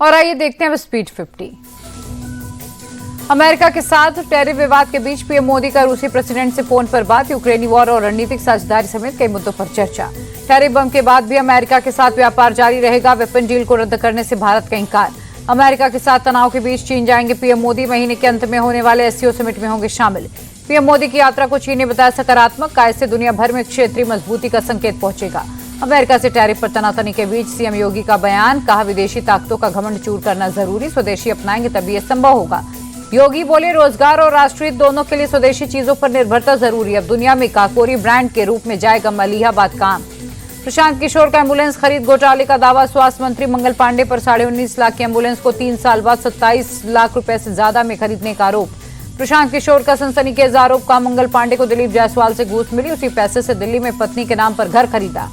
और आइए देखते हैं अब स्पीड 50। अमेरिका के साथ टैरिफ विवाद के बीच पीएम मोदी का रूसी प्रेसिडेंट से फोन पर बात, यूक्रेनी वॉर और रणनीतिक साझेदारी समेत कई मुद्दों पर चर्चा। टैरिफ बम के बाद भी अमेरिका के साथ व्यापार जारी रहेगा, वेपन डील को रद्द करने से भारत का इंकार। अमेरिका के साथ तनाव के बीच चीन जाएंगे पीएम मोदी, महीने के अंत में होने वाले एससीओ समिट में होंगे शामिल। पीएम मोदी की यात्रा को चीन ने बताया सकारात्मक, इससे दुनिया भर में क्षेत्रीय मजबूती का संकेत पहुंचेगा। अमेरिका से टैरिफ पर तनातनी के बीच सीएम योगी का बयान, कहा विदेशी ताकतों का घमंड चूर करना जरूरी, स्वदेशी अपनाएंगे तभी यह संभव होगा। योगी बोले रोजगार और राष्ट्रीय दोनों के लिए स्वदेशी चीजों पर निर्भरता जरूरी, अब दुनिया में काकोरी ब्रांड के रूप में जाएगा मलिहाबाद काम। प्रशांत किशोर का एम्बुलेंस खरीद घोटाले का दावा, स्वास्थ्य मंत्री मंगल पांडे पर 19.5 लाख की एम्बुलेंस को 3 साल बाद 27 लाख रुपए से ज्यादा में खरीदने का आरोप। प्रशांत किशोर का सनसनीखेज आरोप, का मंगल पांडे को दिलीप जायसवाल से घूस मिली, उसी पैसे से दिल्ली में पत्नी के नाम पर घर खरीदा।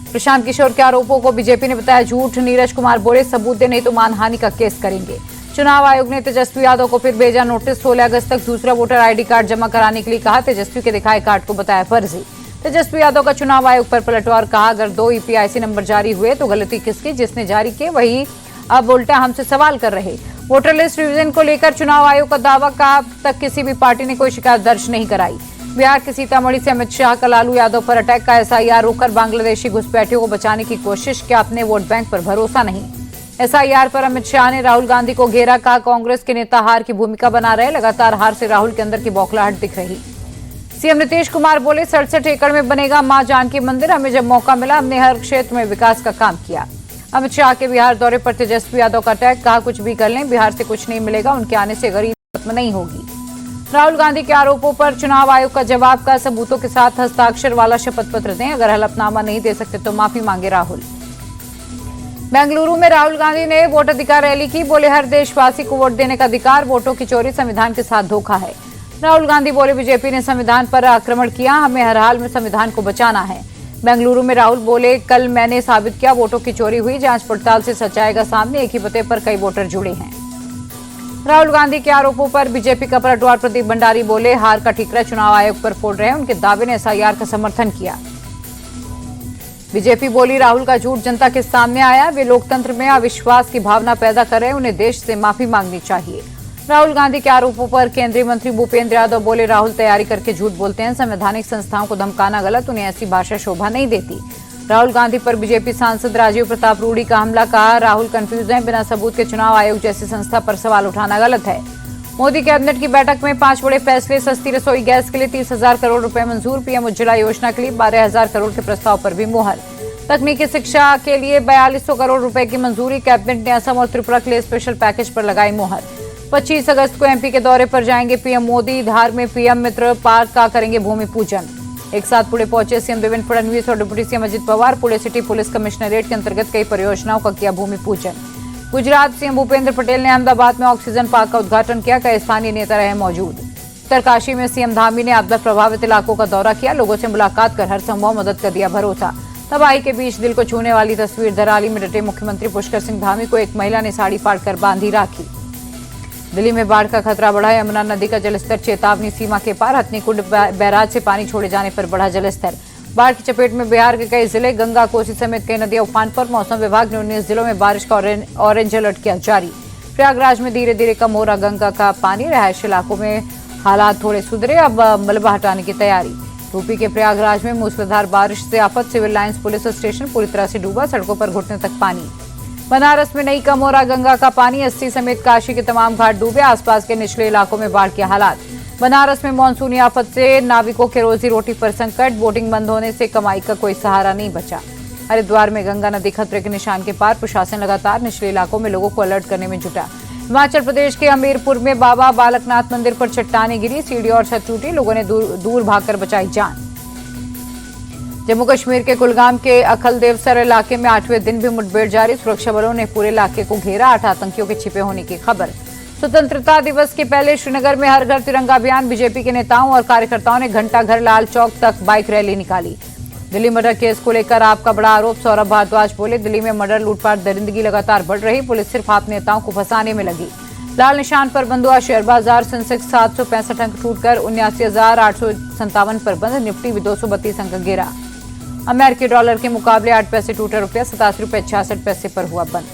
प्रशांत किशोर के आरोपों को बीजेपी ने बताया झूठ, नीरज कुमार बोले सबूत दे नहीं तो मानहानि का केस करेंगे। चुनाव आयोग ने तेजस्वी यादव को फिर भेजा नोटिस, 16 अगस्त तक दूसरा वोटर आईडी कार्ड जमा कराने के लिए कहा, तेजस्वी के दिखाए कार्ड को बताया फर्जी। तेजस्वी यादव का चुनाव आयोग पर पलटवार, कहा अगर 2 ईपीआईसी नंबर जारी हुए तो गलती किसकी, जिसने जारी किए वही अब उल्टा हमसे सवाल कर रहे। वोटर लिस्ट रिवीजन को लेकर चुनाव आयोग का दावा, का अब तक किसी भी पार्टी ने कोई शिकायत दर्ज नहीं कराई। बिहार के सीतामढ़ी से अमित शाह का लालू यादव पर अटैक, का एसआईआर रोककर बांग्लादेशी घुसपैठियों को बचाने की कोशिश, क्या अपने वोट बैंक पर भरोसा नहीं। एसआईआर पर अमित शाह ने राहुल गांधी को घेरा, कहा कांग्रेस के नेता हार की भूमिका बना रहे, लगातार हार से राहुल के अंदर की बौखलाहट दिख रही। सीएम नीतीश कुमार बोले 67 एकड़ में बनेगा मां जानकी मंदिर, हमें जब मौका मिला हमने हर क्षेत्र में विकास का काम किया। अमित शाह के बिहार दौरे पर तेजस्वी यादव का अटैक, कहा कुछ भी कर लें बिहार से कुछ नहीं मिलेगा, उनके आने से गरीब खत्म नहीं होगी। राहुल गांधी के आरोपों पर चुनाव आयोग का जवाब, का सबूतों के साथ हस्ताक्षर वाला शपथ पत्र दें, अगर हलफनामा नहीं दे सकते तो माफी मांगे राहुल। बेंगलुरु में राहुल गांधी ने वोट अधिकार रैली की, बोले हर देशवासी को वोट देने का अधिकार, वोटों की चोरी संविधान के साथ धोखा है। राहुल गांधी बोले बीजेपी ने संविधान पर आक्रमण किया, हमें हर हाल में संविधान को बचाना है। बेंगलुरु में राहुल बोले कल मैंने साबित किया वोटों की चोरी हुई, जांच पड़ताल से सच आएगा सामने, एक ही पते पर कई वोटर जुड़े हैं। राहुल गांधी के आरोपों पर बीजेपी का पलटवार, प्रदीप भंडारी बोले हार का ठीकरा चुनाव आयोग पर फोड़ रहे हैं, उनके दावे ने एसआईआर का समर्थन किया। बीजेपी बोली राहुल का झूठ जनता के सामने आया, वे लोकतंत्र में अविश्वास की भावना पैदा कर रहे हैं, उन्हें देश से माफी मांगनी चाहिए। राहुल गांधी के आरोपों पर केंद्रीय मंत्री भूपेंद्र यादव बोले राहुल तैयारी करके झूठ बोलते हैं, संवैधानिक संस्थाओं को धमकाना गलत, उन्हें ऐसी भाषा शोभा नहीं देती। राहुल गांधी पर बीजेपी सांसद राजीव प्रताप रूडी का हमला, कहा राहुल कंफ्यूज हैं, बिना सबूत के चुनाव आयोग जैसी संस्था पर सवाल उठाना गलत है। मोदी कैबिनेट की बैठक में 5 बड़े फैसले, सस्ती रसोई गैस के लिए 30,000 करोड़ रुपए मंजूर, पीएम उज्ज्वला योजना के लिए 12,000 करोड़ के प्रस्ताव पर भी मुहर। तकनीकी शिक्षा के लिए 4200 करोड़ रुपए की मंजूरी, कैबिनेट ने असम और त्रिपुरा के लिए स्पेशल पैकेज पर लगाई मुहर। 25 अगस्त को एमपी के दौरे पर जाएंगे पीएम मोदी, धार में पीएम मित्र पार्क का करेंगे भूमि पूजन। एक साथ पुणे पहुंचे सीएम देवेंद्र फडणवीस और deputy CM Ajit Pawar, Pune city police commissionerate के अंतर्गत कई परियोजनाओं का किया भूमि पूजन। गुजरात सीएम भूपेंद्र पटेल ने अहमदाबाद में ऑक्सीजन पार्क का उद्घाटन किया, कई स्थानीय नेता रहे मौजूद। उत्तरकाशी में सीएम धामी ने आपदा प्रभावित इलाकों का दौरा किया, लोगों से मुलाकात कर हर संभव मदद का दिया भरोसा। तबाही के बीच दिल को छूने वाली तस्वीर, धराली में डटे मुख्यमंत्री पुष्कर सिंह धामी को एक महिला ने साड़ी फाड़कर बांधी राखी। दिल्ली में बाढ़ का खतरा बढ़ा, यमुना नदी का जलस्तर चेतावनी सीमा के पार, हथनीकुंड बैराज से पानी छोड़े जाने पर बढ़ा जलस्तर। बाढ़ की चपेट में बिहार के कई जिले, गंगा कोसी समेत कई नदियां उफान पर, मौसम विभाग ने 19 जिलों में बारिश का ऑरेंज अलर्ट किया जारी। प्रयागराज में धीरे धीरे कम हो रहा गंगा का पानी, रिहायशी इलाकों में हालात थोड़े सुधरे, अब मलबा हटाने की तैयारी। यूपी के प्रयागराज में मूसलाधार बारिश से आफत, सिविल लाइंस पुलिस स्टेशन पूरी तरह से डूबा, सड़कों पर घुटने तक पानी। बनारस में नहीं कम हो रहा गंगा का पानी, 80 समेत काशी के तमाम घाट डूबे, आसपास के निचले इलाकों में बाढ़ के हालात। बनारस में मानसूनी आफत से नाविकों के रोजी रोटी पर संकट, बोटिंग बंद होने से कमाई का कोई सहारा नहीं बचा। हरिद्वार में गंगा नदी खतरे के निशान के पार, प्रशासन लगातार निचले इलाकों में लोगों को अलर्ट करने में जुटा। हिमाचल प्रदेश के हमीरपुर में बाबा बालकनाथ मंदिर पर चट्टानें गिरी, सीढ़ी और छत टूटी, लोगों ने दूर भागकर बचाई जान। जम्मू कश्मीर के कुलगाम के अखलदेवसर इलाके में 8वें दिन भी मुठभेड़ जारी, सुरक्षा बलों ने पूरे इलाके को घेरा, 8 आतंकियों के छिपे होने की खबर। स्वतंत्रता दिवस के पहले श्रीनगर में हर घर तिरंगा अभियान, बीजेपी के नेताओं और कार्यकर्ताओं ने घंटा घर लाल चौक तक बाइक रैली निकाली। दिल्ली मर्डर केस को लेकर आपका बड़ा आरोप, सौरभ भारद्वाज बोले दिल्ली में मर्डर लूटपाट दरिंदगी लगातार बढ़ रही, पुलिस सिर्फ आप नेताओं को फंसाने में लगी। लाल निशान पर बंद हुआ शेयर बाजार, सेंसेक्स 765 अंक टूटकर 79,857 पर बंद, निफ्टी भी 232 अंक गिरा। अमेरिकी डॉलर के मुकाबले 8 पैसे टूटा रुपया 87 रुपये 66 पैसे पर हुआ बंद।